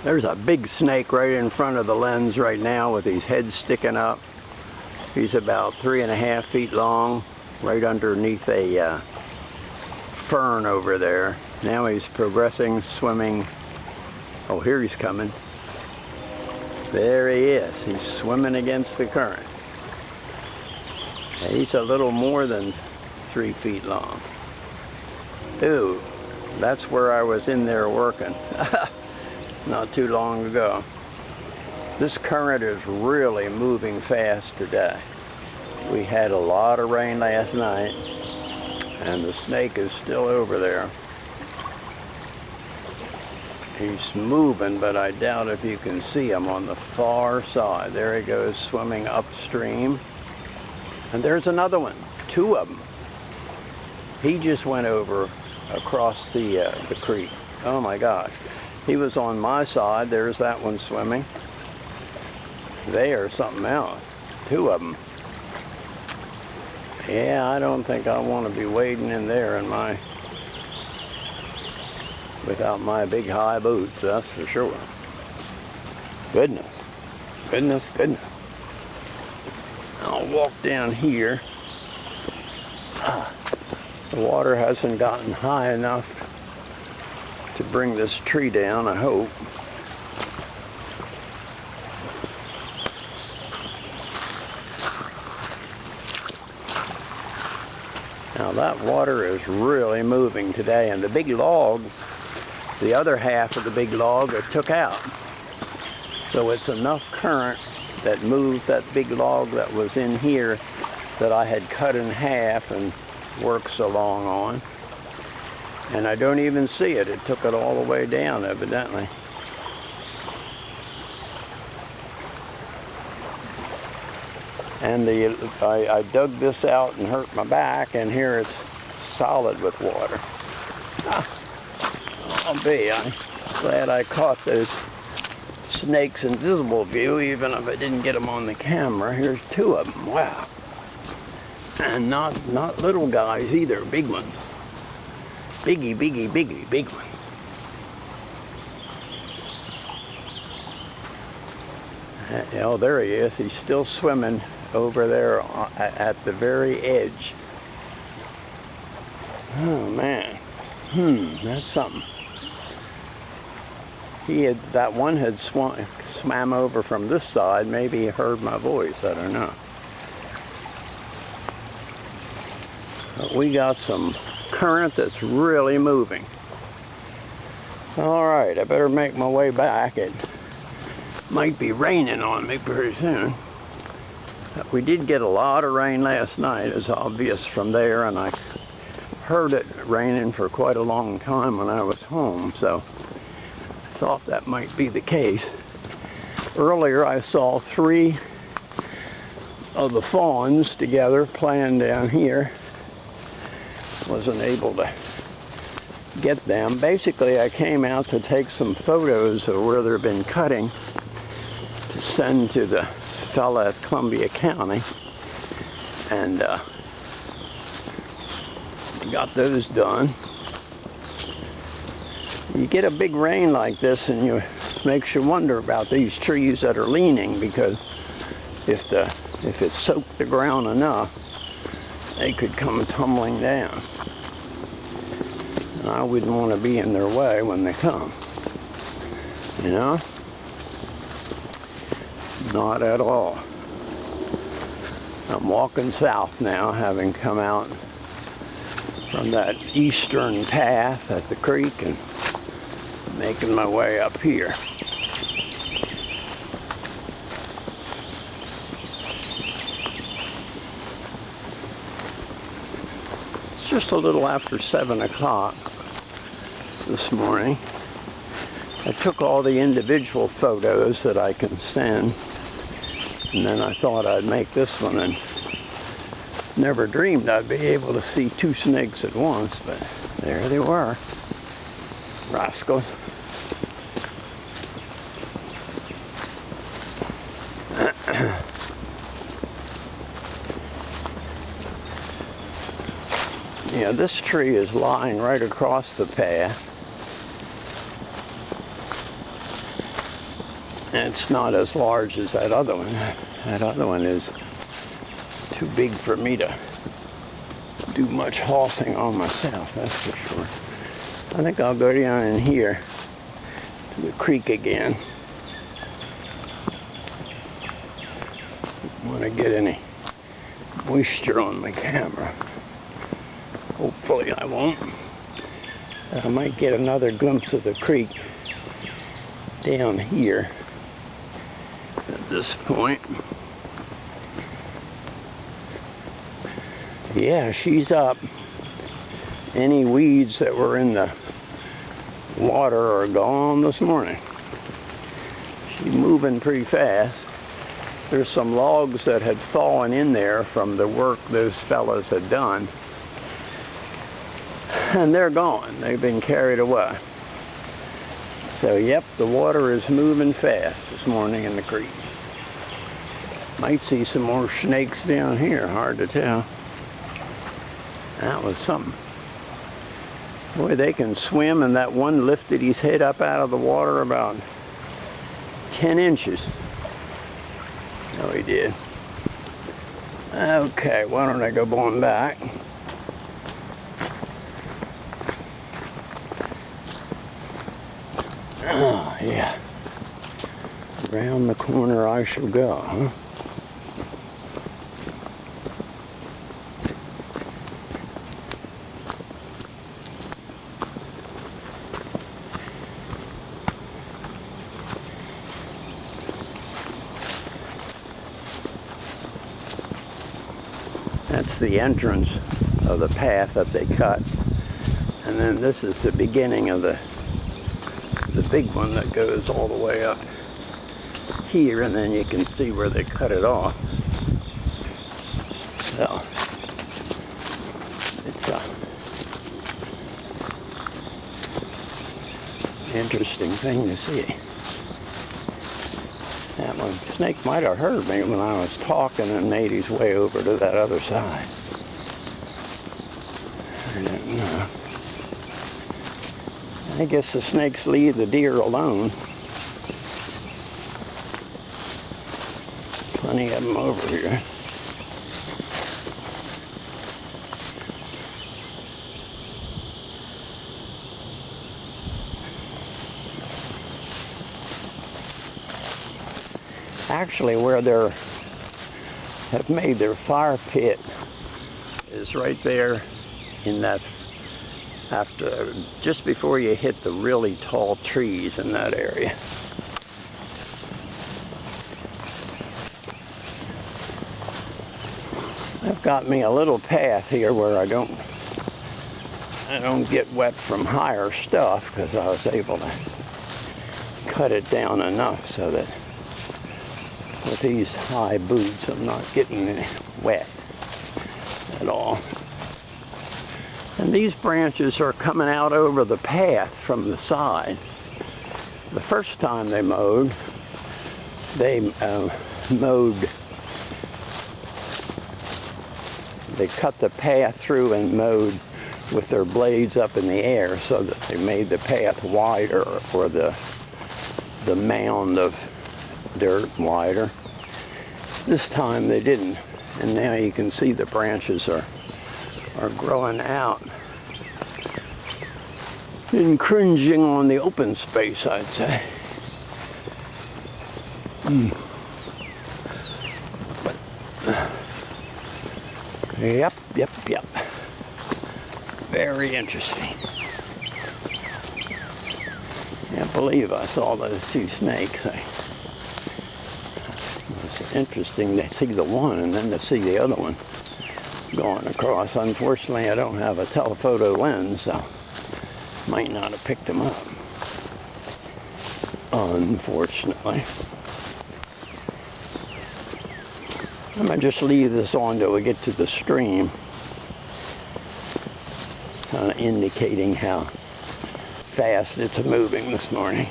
There's a big snake right in front of the lens right now with his head sticking up. He's about 3.5 feet long, right underneath a fern over there. Now he's progressing, swimming. Oh, here he's coming. There he is. He's swimming against the current. He's a little more than 3 feet long. Ooh, that's where I was in there working not too long ago. This current is really moving fast today. We had a lot of rain last night, and the snake is still over there. He's moving, but I doubt if you can see him on the far side. There he goes, swimming upstream. And there's another one, 2 of them. He just went over across the creek. Oh my gosh. He was on my side. There's that one swimming. They are something else. 2 of them. Yeah, I don't think I want to be wading in there without my big high boots, that's for sure. Goodness. Goodness, goodness. I'll walk down here. The water hasn't gotten high enough to bring this tree down, I hope. Now that water is really moving today, and the big log, the other half of the big log, it took out. So it's enough current that moved that big log that was in here that I had cut in half and worked so long on. And I don't even see it. It took it all the way down, evidently. And I dug this out and hurt my back, and here it's solid with water. I'm glad I caught those snakes in visible view, even if I didn't get them on the camera. Here's 2 of them. Wow. And not little guys either, big ones. Big ones. Oh, there he is. He's still swimming over there at the very edge. Oh man. That's something. That one had swam over from this side. Maybe he heard my voice. I don't know. But we got some current that's really moving. All right, I better make my way back. It might be raining on me pretty soon. We did get a lot of rain last night, it's obvious from there, and I heard it raining for quite a long time when I was home, so I thought that might be the case. Earlier I saw 3 of the fawns together playing down here. Wasn't able to get them. Basically, I came out to take some photos of where they've been cutting to send to the fella at Columbia County, and got those done. You get a big rain like this, and it makes you wonder about these trees that are leaning, because if it soaked the ground enough, they could come tumbling down. And I wouldn't want to be in their way when they come. You know? Not at all. I'm walking south now, having come out from that eastern path at the creek and making my way up here. It's just a little after 7 o'clock this morning. I took all the individual photos that I can send, and then I thought I'd make this one, and never dreamed I'd be able to see 2 snakes at once, but there they were. Rascals. Yeah, this tree is lying right across the path. It's not as large as that other one. That other one is too big for me to do much horsing on myself, that's for sure. I think I'll go down in here to the creek again. I want to get any moisture on my camera. Hopefully I won't. I might get another glimpse of the creek down here at this point. Yeah, she's up. Any weeds that were in the water are gone this morning. She's moving pretty fast. There's some logs that had fallen in there from the work those fellas had done. And they're gone. They've been carried away. So, yep, the water is moving fast this morning in the creek. Might see some more snakes down here, hard to tell. That was something. Boy, they can swim, and that one lifted his head up out of the water about 10 inches. No, he did. Okay, why don't I go on back? Oh, yeah. Around the corner I shall go, huh? That's the entrance of the path that they cut. And then this is the beginning of the big one that goes all the way up here, and then you can see where they cut it off. So it's an interesting thing to see. That one snake might have heard me when I was talking and made his way over to that other side. I don't know. I guess the snakes leave the deer alone. Plenty of them over here. Actually, where they have made their fire pit is right there in that, just before you hit the really tall trees in that area. I've got me a little path here where I don't get wet from higher stuff, because I was able to cut it down enough so that with these high boots I'm not getting wet at all. And these branches are coming out over the path from the side. The first time they mowed, they cut the path through and mowed with their blades up in the air so that they made the path wider, or the mound of dirt wider. This time they didn't, and now you can see the branches are growing out, encroaching on the open space, I'd say. Yep. Very interesting. Can't believe I saw those two snakes. It's interesting to see the one and then to see the other one going across. Unfortunately, I don't have a telephoto lens, so might not have picked them up. Unfortunately. I'm going to just leave this on till we get to the stream, kind of indicating how fast it's moving this morning.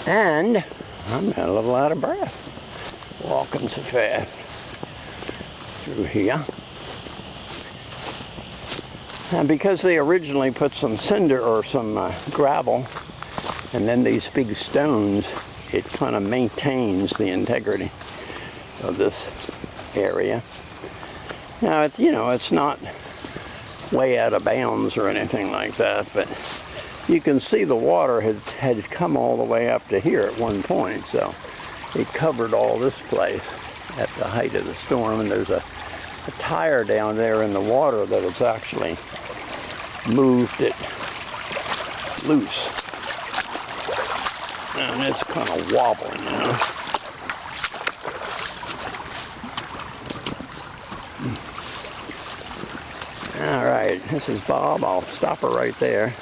And I'm a little out of breath walking so fast through here. And because they originally put some cinder or some gravel and then these big stones, it kind of maintains the integrity of this area. Now, it's not way out of bounds or anything like that, but you can see the water had come all the way up to here at one point, so it covered all this place at the height of the storm, and there's a tire down there in the water that has actually moved it loose. And it's kind of wobbling now. All right, this is Bob. I'll stop her right there.